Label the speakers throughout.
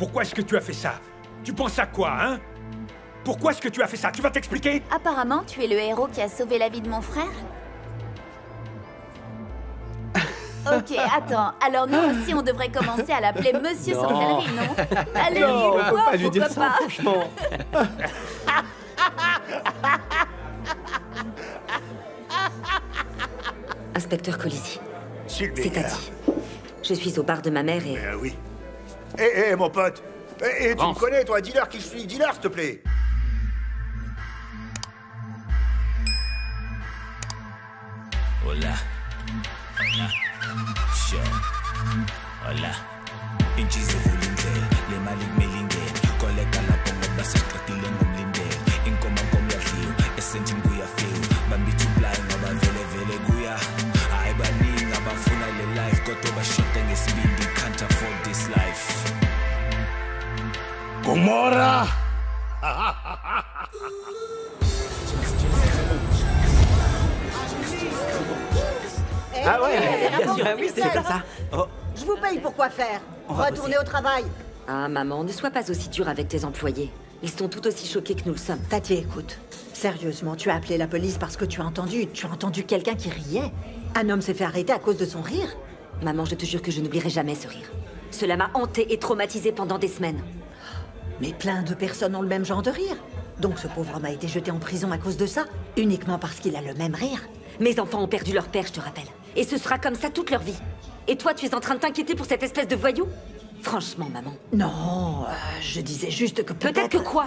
Speaker 1: Pourquoi est-ce que tu as fait ça? Tu penses à quoi, hein? Pourquoi est-ce que tu as fait ça? Tu vas t'expliquer?
Speaker 2: Apparemment, tu es le héros qui a sauvé la vie de mon frère. Ok, attends. Alors nous aussi, on devrait commencer à l'appeler Monsieur Sorcellerie, non? Allez,
Speaker 3: Non, on peut
Speaker 2: pourquoi
Speaker 3: pas lui dire ça,
Speaker 2: pas?
Speaker 3: franchement.
Speaker 4: Inspecteur Colisi,
Speaker 1: C'est
Speaker 4: c'est à dit. Je suis au bar de ma mère et...
Speaker 1: oui.
Speaker 5: Hé, mon pote. Tu me connais, toi, dealer qui je suis? Dealer, s'il te plaît.
Speaker 6: Hola. Hola. Sure. Hola. Inchizi vulindlela, le mali kumilingela. Koleka lapho ngoba sesiqedile ngomlindela. Inkomo yadliwa, esentini kuyafika. Bambithi ublay ngoba vele kuya. Hayi baningi abafuna le life kodwa bashoda ngesibindi. Can't afford this life.
Speaker 5: Gomorra!
Speaker 3: Ah ouais, bien sûr, oui, c'est ça. Oh,
Speaker 7: Je vous paye pour quoi faire.
Speaker 3: On va
Speaker 7: Retournez
Speaker 3: bosser.
Speaker 7: au travail.
Speaker 4: Ah, maman, ne sois pas aussi dure avec tes employés. Ils sont tout aussi choqués que nous le sommes.
Speaker 7: Tati, écoute. Sérieusement, tu as appelé la police parce que tu as entendu quelqu'un qui riait. Un homme s'est fait arrêter à cause de son rire.
Speaker 4: Maman, je te jure que je n'oublierai jamais ce rire. Cela m'a hantée et traumatisée pendant des semaines.
Speaker 7: Mais plein de personnes ont le même genre de rire. Donc ce pauvre homme a été jeté en prison à cause de ça, uniquement parce qu'il a le même rire.
Speaker 4: Mes enfants ont perdu leur père, je te rappelle. Et ce sera comme ça toute leur vie. Et toi, tu es en train de t'inquiéter pour cette espèce de voyou? Franchement, maman.
Speaker 7: Non, je disais juste que
Speaker 4: Peut-être que quoi?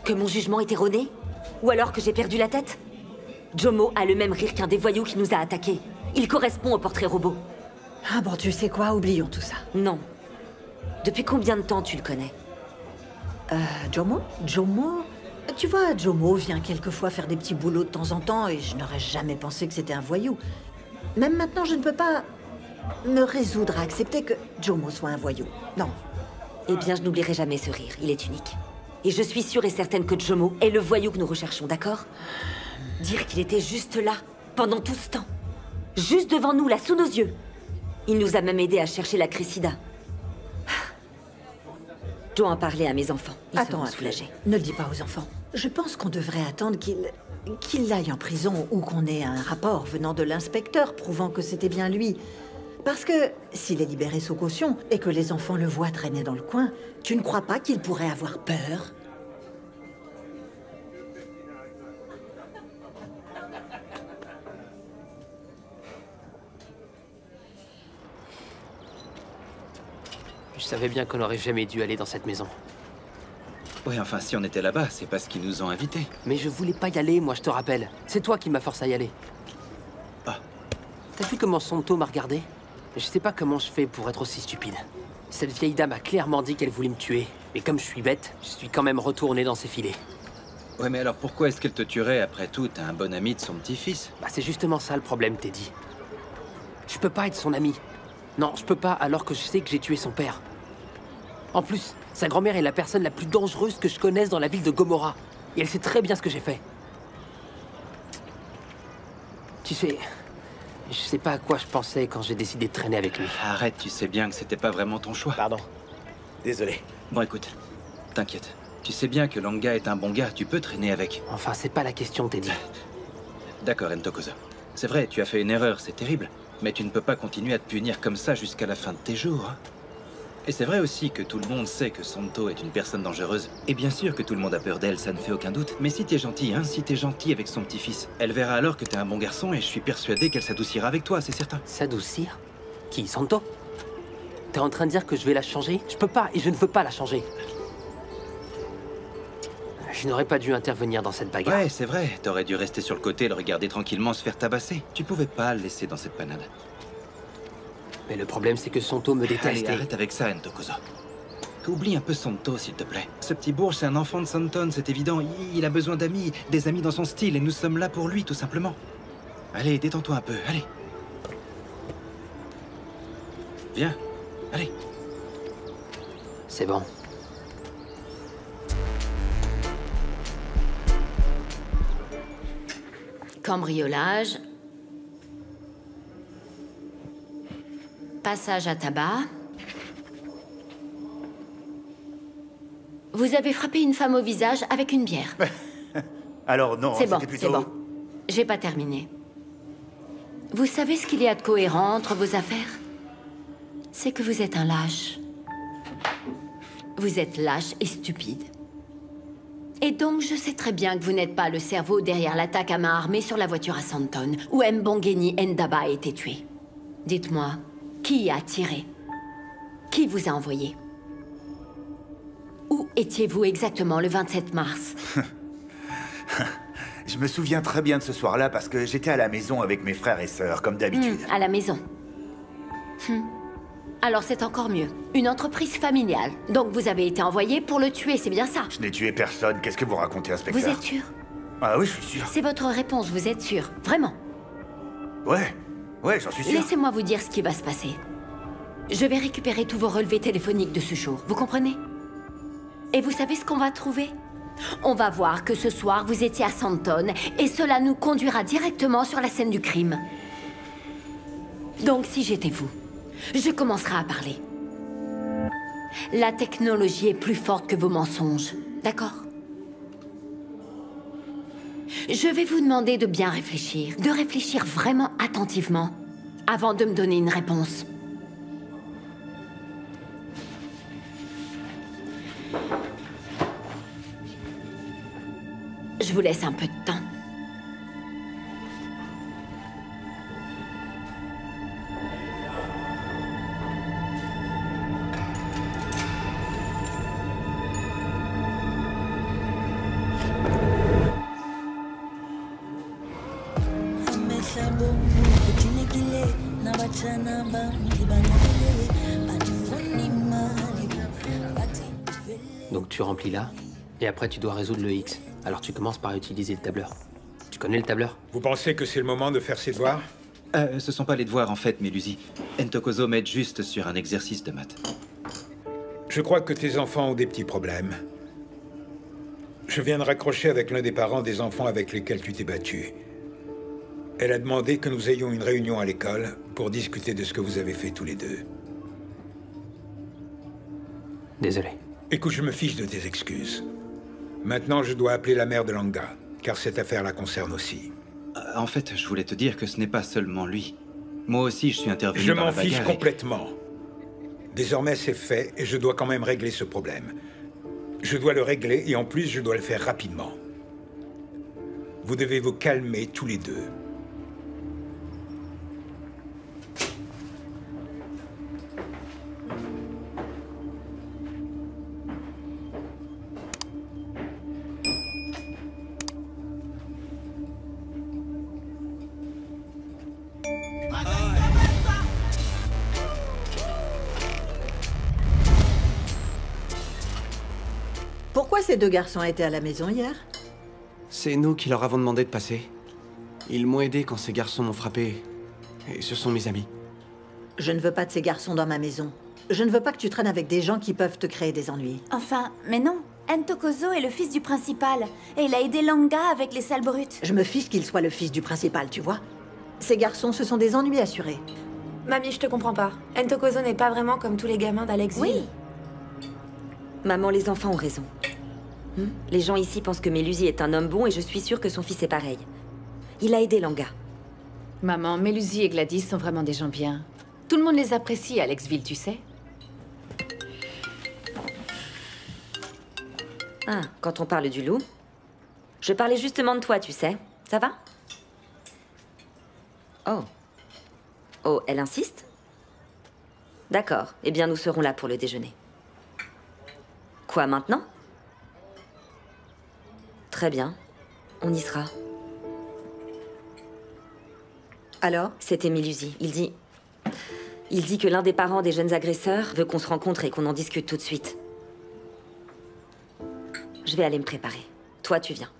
Speaker 4: Que mon jugement est erroné? Ou alors que j'ai perdu la tête? Jomo a le même rire qu'un des voyous qui nous a attaqués. Il correspond au portrait robot.
Speaker 7: Ah bon, tu sais quoi, oublions tout ça.
Speaker 4: Non. Depuis combien de temps tu le connais?
Speaker 7: Jomo? Tu vois, Jomo vient quelquefois faire des petits boulots de temps en temps et je n'aurais jamais pensé que c'était un voyou. Même maintenant, je ne peux pas me résoudre à accepter que Jomo soit un voyou. Non.
Speaker 4: Eh bien, je n'oublierai jamais ce rire. Il est unique. Et je suis sûre et certaine que Jomo est le voyou que nous recherchons, d'accord? Dire qu'il était juste là, pendant tout ce temps. Juste devant nous, là, sous nos yeux. Il nous a même aidés à chercher la Cressida. Je dois en parler à mes enfants. Ils seront soulagés.
Speaker 7: Ne le dis pas aux enfants. Je pense qu'on devrait attendre qu'il aille en prison ou qu'on ait un rapport venant de l'inspecteur prouvant que c'était bien lui. Parce que s'il est libéré sous caution et que les enfants le voient traîner dans le coin, tu ne crois pas qu'il pourrait avoir peur?
Speaker 8: Je savais bien qu'on n'aurait jamais dû aller dans cette maison.
Speaker 3: ouais, enfin, si on était là-bas, c'est parce qu'ils nous ont invités.
Speaker 8: Mais je voulais pas y aller, moi, je te rappelle. C'est toi qui m'as forcé à y aller.
Speaker 3: Ah.
Speaker 8: T'as vu comment Santo m'a regardé? Je sais pas comment je fais pour être aussi stupide. Cette vieille dame a clairement dit qu'elle voulait me tuer. Mais comme je suis bête, je suis quand même retourné dans ses filets.
Speaker 3: Ouais, mais alors pourquoi est-ce qu'elle te tuerait après tout? T'es un bon ami de son petit-fils.
Speaker 8: Bah c'est justement ça le problème, Teddy. Je peux pas être son ami. Non, je peux pas alors que je sais que j'ai tué son père. En plus, sa grand-mère est la personne la plus dangereuse que je connaisse dans la ville de Gomorra. Et elle sait très bien ce que j'ai fait. Tu sais, je sais pas à quoi je pensais quand j'ai décidé de traîner avec lui.
Speaker 3: Arrête, tu sais bien que c'était pas vraiment ton choix.
Speaker 1: Pardon. Désolé.
Speaker 3: Bon, écoute, t'inquiète. Tu sais bien que Langa est un bon gars, tu peux traîner avec.
Speaker 8: Enfin, c'est pas la question, Teddy.
Speaker 3: D'accord, Entokoza. C'est vrai, tu as fait une erreur, c'est terrible. Mais tu ne peux pas continuer à te punir comme ça jusqu'à la fin de tes jours. Hein. Et c'est vrai aussi que tout le monde sait que Santo est une personne dangereuse. Et bien sûr que tout le monde a peur d'elle, ça ne fait aucun doute. Mais si t'es gentil, hein, si t'es gentil avec son petit-fils, elle verra alors que t'es un bon garçon et je suis persuadé qu'elle s'adoucira avec toi, c'est certain.
Speaker 8: S'adoucir? Qui, Santo? T'es en train de dire que je vais la changer? Je peux pas et je ne veux pas la changer. Je n'aurais pas dû intervenir dans cette bagarre.
Speaker 3: Ouais, c'est vrai. T'aurais dû rester sur le côté et le regarder tranquillement se faire tabasser. Tu pouvais pas le laisser dans cette panade.
Speaker 8: Mais le problème, c'est que Santo me déteste.
Speaker 3: Allez, arrête avec ça, Entokoza. Oublie un peu Santo, s'il te plaît. Ce petit bourge, c'est un enfant de Santon, c'est évident. Il a besoin d'amis, des amis dans son style, et nous sommes là pour lui, tout simplement. Allez, détends-toi un peu, allez. Viens, allez.
Speaker 8: C'est bon.
Speaker 2: Cambriolage. Passage à tabac.
Speaker 9: Vous avez frappé une femme au visage avec une bière.
Speaker 5: Alors non,
Speaker 9: C'est bon,
Speaker 5: c'était plutôt...
Speaker 9: c'est bon. J'ai pas terminé. Vous savez ce qu'il y a de cohérent entre vos affaires? C'est que vous êtes un lâche. Vous êtes lâche et stupide. Et donc, je sais très bien que vous n'êtes pas le cerveau derrière l'attaque à main armée sur la voiture à Santon, où Mbongeni Ndaba a été tué. Dites-moi, qui a tiré? Qui vous a envoyé? Où étiez-vous exactement le 27 mars?
Speaker 5: Je me souviens très bien de ce soir-là parce que j'étais à la maison avec mes frères et sœurs, comme d'habitude.
Speaker 9: À la maison. Alors c'est encore mieux. Une entreprise familiale. Donc vous avez été envoyé pour le tuer, c'est bien ça?
Speaker 5: Je n'ai tué personne. Qu'est-ce que vous racontez, inspecteur?
Speaker 9: Vous êtes sûr?
Speaker 5: Ah oui, je suis sûr.
Speaker 9: C'est votre réponse, vous êtes sûr? Vraiment?
Speaker 5: Ouais, j'en suis sûr.
Speaker 9: Laissez-moi vous dire ce qui va se passer. Je vais récupérer tous vos relevés téléphoniques de ce jour, vous comprenez? Et vous savez ce qu'on va trouver? On va voir que ce soir, vous étiez à Santon, et cela nous conduira directement sur la scène du crime. Donc, si j'étais vous, je commencerai à parler. La technologie est plus forte que vos mensonges, d'accord? Je vais vous demander de bien réfléchir, de réfléchir vraiment attentivement, avant de me donner une réponse. Je vous laisse un peu de temps.
Speaker 8: Donc tu remplis là, et après tu dois résoudre le X. Alors tu commences par utiliser le tableur. Tu connais le tableur?
Speaker 1: Vous pensez que c'est le moment de faire ses devoirs?
Speaker 3: Ce sont pas les devoirs en fait, Mélusie. Ntokozo m'aide juste sur un exercice de maths.
Speaker 1: Je crois que tes enfants ont des petits problèmes. Je viens de raccrocher avec l'un des parents des enfants avec lesquels tu t'es battu. Elle a demandé que nous ayons une réunion à l'école pour discuter de ce que vous avez fait tous les deux.
Speaker 8: Désolé.
Speaker 1: Écoute, je me fiche de tes excuses. Maintenant, je dois appeler la mère de Langa, car cette affaire la concerne aussi.
Speaker 3: En fait, je voulais te dire que ce n'est pas seulement lui. Moi aussi, je suis intervenu
Speaker 1: Je
Speaker 3: dans la
Speaker 1: m'en fiche
Speaker 3: bagarre
Speaker 1: complètement. Désormais, c'est fait, et je dois quand même régler ce problème. Je dois le régler, et en plus, je dois le faire rapidement. Vous devez vous calmer tous les deux.
Speaker 7: Pourquoi ces deux garçons étaient à la maison hier?
Speaker 10: C'est nous qui leur avons demandé de passer. Ils m'ont aidé quand ces garçons m'ont frappé. Et ce sont mes amis.
Speaker 7: Je ne veux pas de ces garçons dans ma maison. Je ne veux pas que tu traînes avec des gens qui peuvent te créer des ennuis.
Speaker 2: Enfin, mais non. Ntokozo est le fils du principal. Et il a aidé Langa avec les sales brutes.
Speaker 7: Je me fiche qu'il soit le fils du principal, tu vois. Ces garçons, ce sont des ennuis assurés.
Speaker 11: Mamie, je te comprends pas. Ntokozo n'est pas vraiment comme tous les gamins d'Alexville.
Speaker 2: Oui.
Speaker 4: Maman, les enfants ont raison. Les gens ici pensent que Mélusie est un homme bon et je suis sûre que son fils est pareil. Il a aidé Langa.
Speaker 9: Maman, Mélusie et Gladys sont vraiment des gens bien. Tout le monde les apprécie à Alexville, tu sais.
Speaker 4: Ah, quand on parle du loup, je parlais justement de toi, tu sais. Ça va? Oh. Oh, elle insiste? D'accord. Eh bien, nous serons là pour le déjeuner. Quoi, maintenant? Très bien. On y sera.
Speaker 7: Alors?
Speaker 4: C'était Mélusie. Il dit que l'un des parents des jeunes agresseurs veut qu'on se rencontre et qu'on en discute tout de suite. Je vais aller me préparer. Toi, tu viens.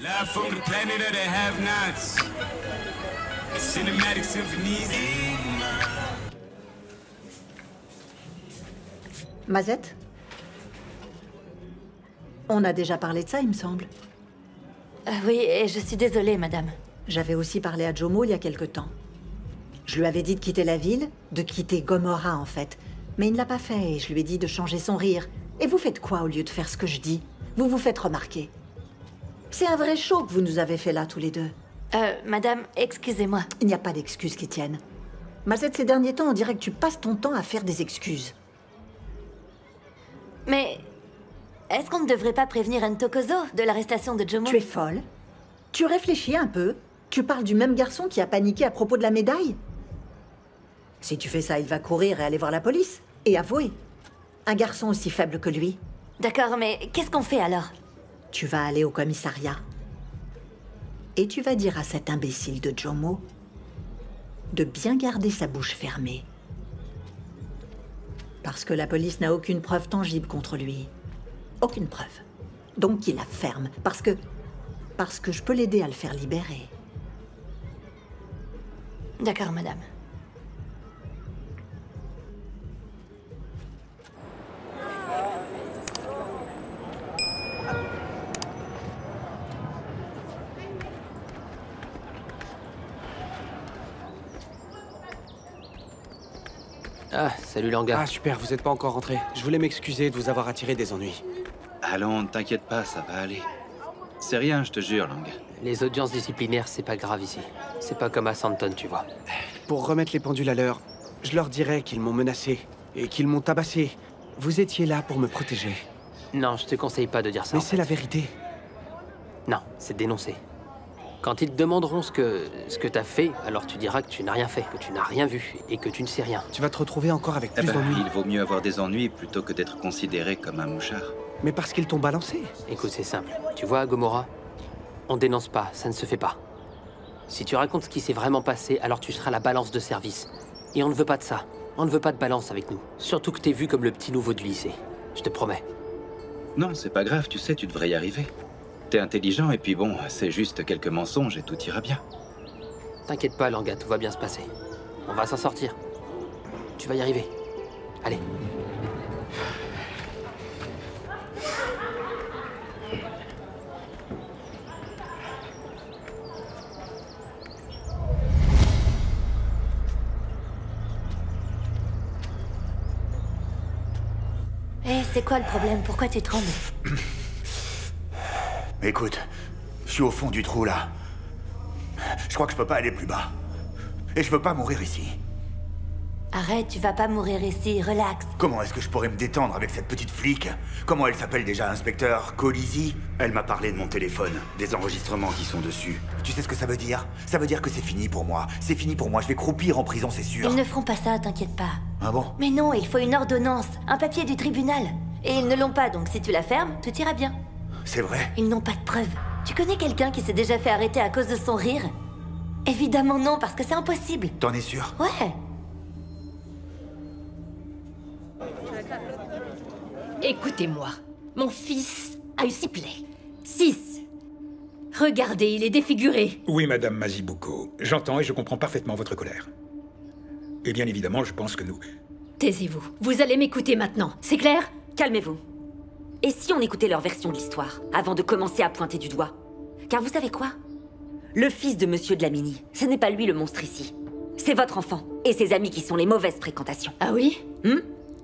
Speaker 6: Live from the planet of the have-nots. Cinematic symphonies.
Speaker 7: Mazette? On a déjà parlé de ça, il me semble.
Speaker 9: Oui, et je suis désolée, madame.
Speaker 7: J'avais aussi parlé à Jomo il y a quelque temps. Je lui avais dit de quitter la ville, de quitter Gomorrah en fait. Mais il ne l'a pas fait et je lui ai dit de changer son rire. Et vous faites quoi au lieu de faire ce que je dis? Vous vous faites remarquer. C'est un vrai show que vous nous avez fait là tous les deux.
Speaker 9: Madame, excusez-moi.
Speaker 7: Il n'y a pas d'excuses qui tiennent. Mazette, ces derniers temps, on dirait que tu passes ton temps à faire des excuses.
Speaker 9: Mais est-ce qu'on ne devrait pas prévenir Ntokozo de l'arrestation de Jomo?
Speaker 7: Tu es folle? Tu réfléchis un peu? Tu parles du même garçon qui a paniqué à propos de la médaille? Si tu fais ça, il va courir et aller voir la police. Et avouer. Un garçon aussi faible que lui.
Speaker 9: D'accord, mais qu'est-ce qu'on fait alors?
Speaker 7: Tu vas aller au commissariat. Et tu vas dire à cet imbécile de Jomo de bien garder sa bouche fermée. Parce que la police n'a aucune preuve tangible contre lui. Aucune preuve. Donc qu'il la ferme. Parce que je peux l'aider à le faire libérer.
Speaker 9: D'accord, madame.
Speaker 8: Ah, salut Langa.
Speaker 10: Ah super, vous êtes pas encore rentré. Je voulais m'excuser de vous avoir attiré des ennuis.
Speaker 3: Allons, t'inquiète pas, ça va aller. C'est rien, je te jure, Lang.
Speaker 8: Les audiences disciplinaires, c'est pas grave ici. C'est pas comme à Santon, tu vois.
Speaker 10: Pour remettre les pendules à l'heure, je leur dirai qu'ils m'ont menacé et qu'ils m'ont tabassé. Vous étiez là pour me protéger.
Speaker 8: Non, je te conseille pas de dire ça.
Speaker 10: Mais c'est la vérité.
Speaker 8: Non, c'est dénoncer. Quand ils te demanderont ce que t'as fait, alors tu diras que tu n'as rien fait, que tu n'as rien vu et que tu ne sais rien.
Speaker 10: Tu vas te retrouver encore avec plus d'ennuis.
Speaker 3: Il vaut mieux avoir des ennuis plutôt que d'être considéré comme un mouchard.
Speaker 10: Mais parce qu'ils t'ont balancé.
Speaker 8: Écoute, c'est simple. Tu vois, à Gomorrah, on dénonce pas, ça ne se fait pas. Si tu racontes ce qui s'est vraiment passé, alors tu seras la balance de service. Et on ne veut pas de ça. On ne veut pas de balance avec nous. Surtout que t'es vu comme le petit nouveau du lycée. Je te promets.
Speaker 3: Non, c'est pas grave, tu sais, tu devrais y arriver. T'es intelligent et puis bon, c'est juste quelques mensonges et tout ira bien.
Speaker 8: T'inquiète pas, Langa, tout va bien se passer. On va s'en sortir. Tu vas y arriver. Allez.
Speaker 9: C'est quoi le problème? Pourquoi tu trembles?
Speaker 5: Écoute, je suis au fond du trou là. Je crois que je peux pas aller plus bas. Et je veux pas mourir ici.
Speaker 9: Arrête, tu vas pas mourir ici, relax.
Speaker 5: Comment est-ce que je pourrais me détendre avec cette petite flic? Comment elle s'appelle déjà, inspecteur Colisi? Elle m'a parlé de mon téléphone, des enregistrements qui sont dessus. Tu sais ce que ça veut dire? Ça veut dire que c'est fini pour moi. C'est fini pour moi, je vais croupir en prison, c'est sûr.
Speaker 9: Ils ne feront pas ça, t'inquiète pas.
Speaker 5: Ah bon?
Speaker 9: Mais non, il faut une ordonnance, un papier du tribunal. Et ils ne l'ont pas, donc si tu la fermes, tout ira bien.
Speaker 5: C'est vrai?
Speaker 9: Ils n'ont pas de preuves. Tu connais quelqu'un qui s'est déjà fait arrêter à cause de son rire? Évidemment non, parce que c'est impossible.
Speaker 5: T'en es sûr?
Speaker 9: Ouais.
Speaker 12: Écoutez-moi, mon fils a eu 6 plaies. 6. Regardez, il est défiguré.
Speaker 1: Oui, Madame Mazibuko. J'entends et je comprends parfaitement votre colère. Et bien évidemment, je pense que nous...
Speaker 12: Taisez-vous. Vous allez m'écouter maintenant, c'est clair?
Speaker 4: Calmez-vous. Et si on écoutait leur version de l'histoire, avant de commencer à pointer du doigt? Car vous savez quoi? Le fils de Monsieur Dlamini, ce n'est pas lui le monstre ici. C'est votre enfant et ses amis qui sont les mauvaises fréquentations.
Speaker 12: Ah oui?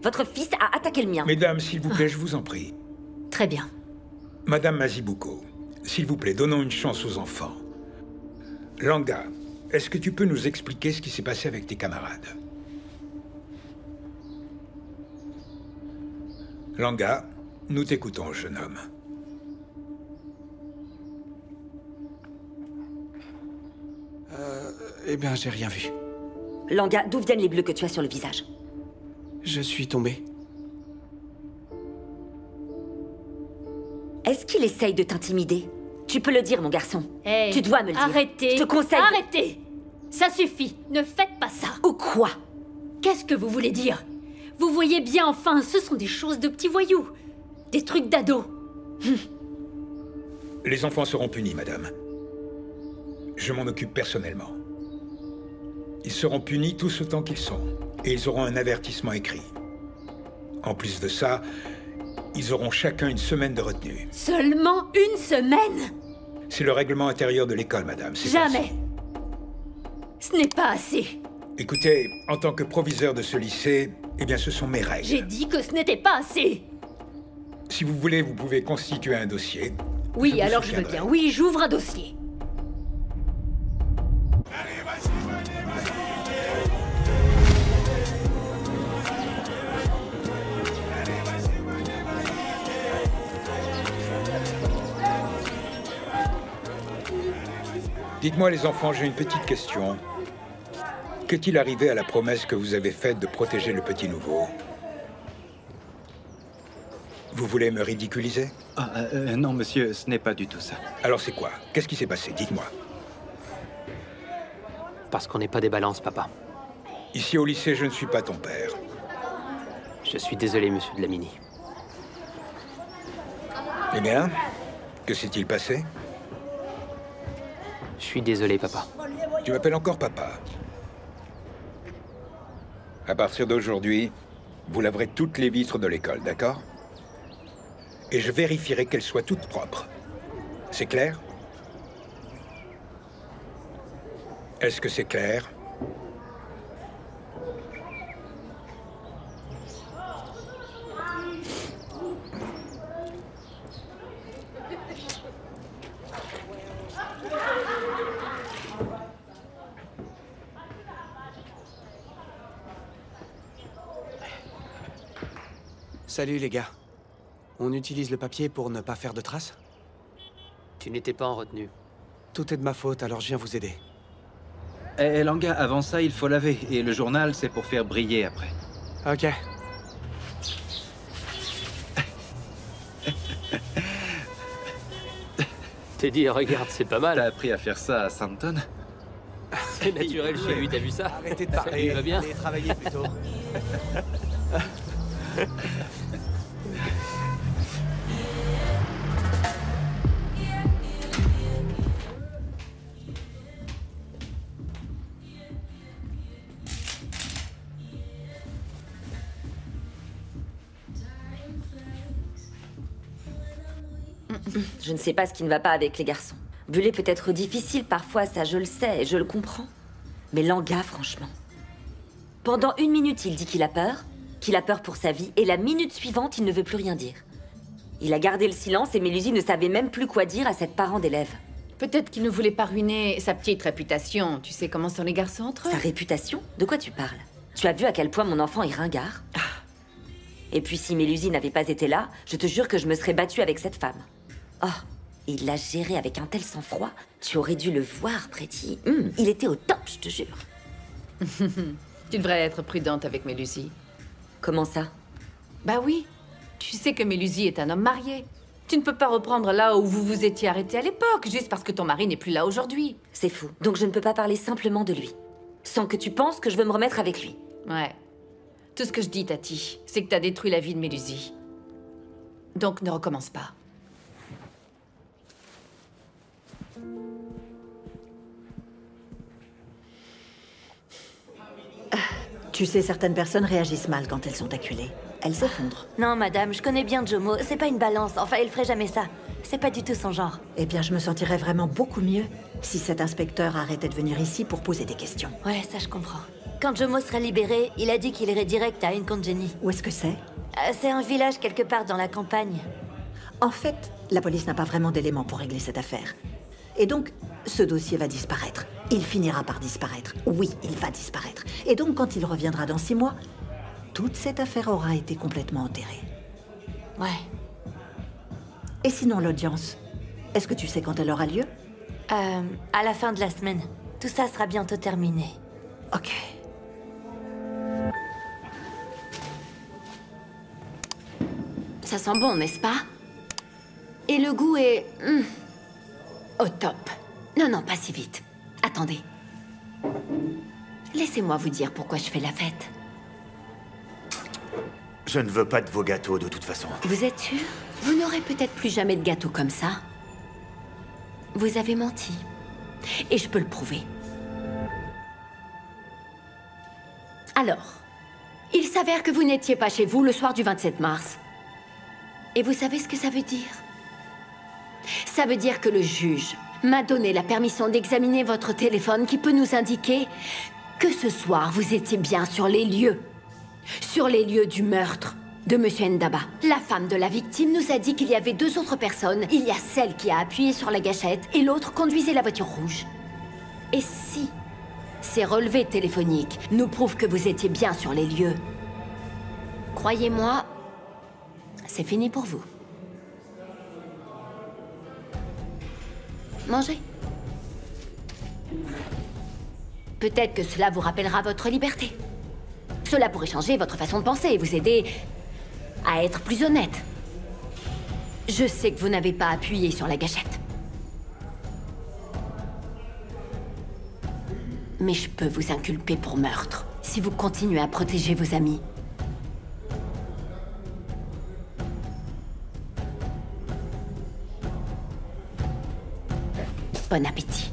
Speaker 4: Votre fils a attaqué le mien.
Speaker 1: Mesdames, s'il vous plaît, je vous en prie.
Speaker 12: Très bien.
Speaker 1: Madame Mazibuko, s'il vous plaît, donnons une chance aux enfants. Langa, est-ce que tu peux nous expliquer ce qui s'est passé avec tes camarades? Langa, nous t'écoutons, jeune homme.
Speaker 10: Eh bien, j'ai rien vu.
Speaker 4: Langa, d'où viennent les bleus que tu as sur le visage?
Speaker 10: Je suis tombé.
Speaker 4: Est-ce qu'il essaye de t'intimider? Tu peux le dire, mon garçon.
Speaker 12: Hey,
Speaker 4: tu dois me le dire.
Speaker 12: Arrêtez.
Speaker 4: Je te conseille.
Speaker 12: Arrêtez. Ça suffit. Ne faites pas ça.
Speaker 4: Ou quoi?
Speaker 12: Qu'est-ce que vous voulez dire? Vous voyez bien, enfin, ce sont des choses de petits voyous. Des trucs d'ados.
Speaker 1: Les enfants seront punis, madame. Je m'en occupe personnellement. Ils seront punis tous autant qu'ils sont. Et ils auront un avertissement écrit. En plus de ça, ils auront chacun une semaine de retenue.
Speaker 12: Seulement une semaine?
Speaker 1: C'est le règlement intérieur de l'école, madame.
Speaker 12: Jamais. Ce n'est pas assez.
Speaker 1: Écoutez, en tant que proviseur de ce lycée, eh bien, ce sont mes règles.
Speaker 12: J'ai dit que ce n'était pas assez.
Speaker 1: Si vous voulez, vous pouvez constituer un dossier.
Speaker 12: Oui, alors je veux bien. Oui, j'ouvre un dossier.
Speaker 1: Dites-moi les enfants, j'ai une petite question. Qu'est-il arrivé à la promesse que vous avez faite de protéger le petit nouveau? Vous voulez me ridiculiser?
Speaker 3: Non, monsieur, ce n'est pas du tout ça.
Speaker 1: Alors c'est quoi? Qu'est-ce qui s'est passé? Dites-moi.
Speaker 8: Parce qu'on n'est pas des balances, papa.
Speaker 1: Ici au lycée, je ne suis pas ton père.
Speaker 8: Je suis désolé, monsieur Dlamini.
Speaker 1: Eh bien, que s'est-il passé?
Speaker 8: Je suis désolé, papa.
Speaker 1: Tu m'appelles encore papa. À partir d'aujourd'hui, vous laverez toutes les vitres de l'école, d'accord? Et je vérifierai qu'elles soient toutes propres. C'est clair? Est-ce que c'est clair?
Speaker 10: Salut les gars. On utilise le papier pour ne pas faire de traces?
Speaker 8: Tu n'étais pas en retenue.
Speaker 10: Tout est de ma faute, alors je viens vous aider.
Speaker 3: Eh, Langa, avant ça, il faut laver. Et le journal, c'est pour faire briller après.
Speaker 10: Ok.
Speaker 8: Teddy, regarde, c'est pas mal.
Speaker 3: T'as appris à faire ça à Santon?
Speaker 8: C'est naturel chez lui, t'as vu ça?
Speaker 10: Arrêtez de
Speaker 8: Ça
Speaker 10: parler,
Speaker 8: lui va bien.
Speaker 10: allez travailler plutôt.
Speaker 4: Je ne sais pas ce qui ne va pas avec les garçons. Buller peut être difficile parfois, ça je le sais, et je le comprends. Mais Langa, franchement. Pendant 1 minute, il dit qu'il a peur pour sa vie, et la minute suivante, il ne veut plus rien dire. Il a gardé le silence et Mélusie ne savait même plus quoi dire à cette parent d'élève.
Speaker 12: Peut-être qu'il ne voulait pas ruiner sa petite réputation. Tu sais comment sont les garçons entre eux?
Speaker 4: Sa réputation? De quoi tu parles? Tu as vu à quel point mon enfant est ringard? Et puis si Mélusie n'avait pas été là, je te jure que je me serais battue avec cette femme. Oh, il l'a géré avec un tel sang-froid. Tu aurais dû le voir, Pretty. Il était au top, je te jure.
Speaker 12: Tu devrais être prudente avec Mélusie.
Speaker 4: Comment ça?
Speaker 12: Bah oui. Tu sais que Mélusie est un homme marié. Tu ne peux pas reprendre là où vous vous étiez arrêté à l'époque, juste parce que ton mari n'est plus là aujourd'hui.
Speaker 4: C'est fou. Donc je ne peux pas parler simplement de lui. Sans que tu penses que je veux me remettre avec lui.
Speaker 12: Ouais. Tout ce que je dis, Tati, c'est que t'as détruit la vie de Mélusie. Donc ne recommence pas.
Speaker 7: Tu sais, certaines personnes réagissent mal quand elles sont acculées. Elles s'effondrent.
Speaker 2: Non, madame, je connais bien Jomo. C'est pas une balance. Enfin, il ferait jamais ça. C'est pas du tout son genre.
Speaker 7: Eh bien, je me sentirais vraiment beaucoup mieux si cet inspecteur arrêtait de venir ici pour poser des questions.
Speaker 2: Ouais, ça je comprends. Quand Jomo sera libéré, il a dit qu'il irait direct à Inconjeni.
Speaker 7: Où est-ce que c'est?
Speaker 2: C'est un village quelque part dans la campagne.
Speaker 7: En fait, la police n'a pas vraiment d'éléments pour régler cette affaire. Et donc, ce dossier va disparaître. Il finira par disparaître. Oui, il va disparaître. Et donc, quand il reviendra dans 6 mois, toute cette affaire aura été complètement enterrée.
Speaker 2: Ouais.
Speaker 7: Et sinon, l'audience, est-ce que tu sais quand elle aura lieu?
Speaker 2: À la fin de la semaine. Tout ça sera bientôt terminé.
Speaker 7: Ok.
Speaker 9: Ça sent bon, n'est-ce pas? Et le goût est... au top. Non, non, pas si vite. Attendez. Laissez-moi vous dire pourquoi je fais la fête.
Speaker 5: Je ne veux pas de vos gâteaux, de toute façon.
Speaker 9: Vous êtes sûr? Vous n'aurez peut-être plus jamais de gâteau comme ça. Vous avez menti. Et je peux le prouver. Alors, il s'avère que vous n'étiez pas chez vous le soir du 27 mars. Et vous savez ce que ça veut dire? Ça veut dire que le juge m'a donné la permission d'examiner votre téléphone qui peut nous indiquer que ce soir, vous étiez bien sur les lieux. Sur les lieux du meurtre de Monsieur Ndaba. La femme de la victime nous a dit qu'il y avait 2 autres personnes. Il y a celle qui a appuyé sur la gâchette et l'autre conduisait la voiture rouge. Et si ces relevés téléphoniques nous prouvent que vous étiez bien sur les lieux, croyez-moi, c'est fini pour vous. Mangez. Peut-être que cela vous rappellera votre liberté. Cela pourrait changer votre façon de penser et vous aider à être plus honnête. Je sais que vous n'avez pas appuyé sur la gâchette. Mais je peux vous inculper pour meurtre si vous continuez à protéger vos amis. Bon appétit.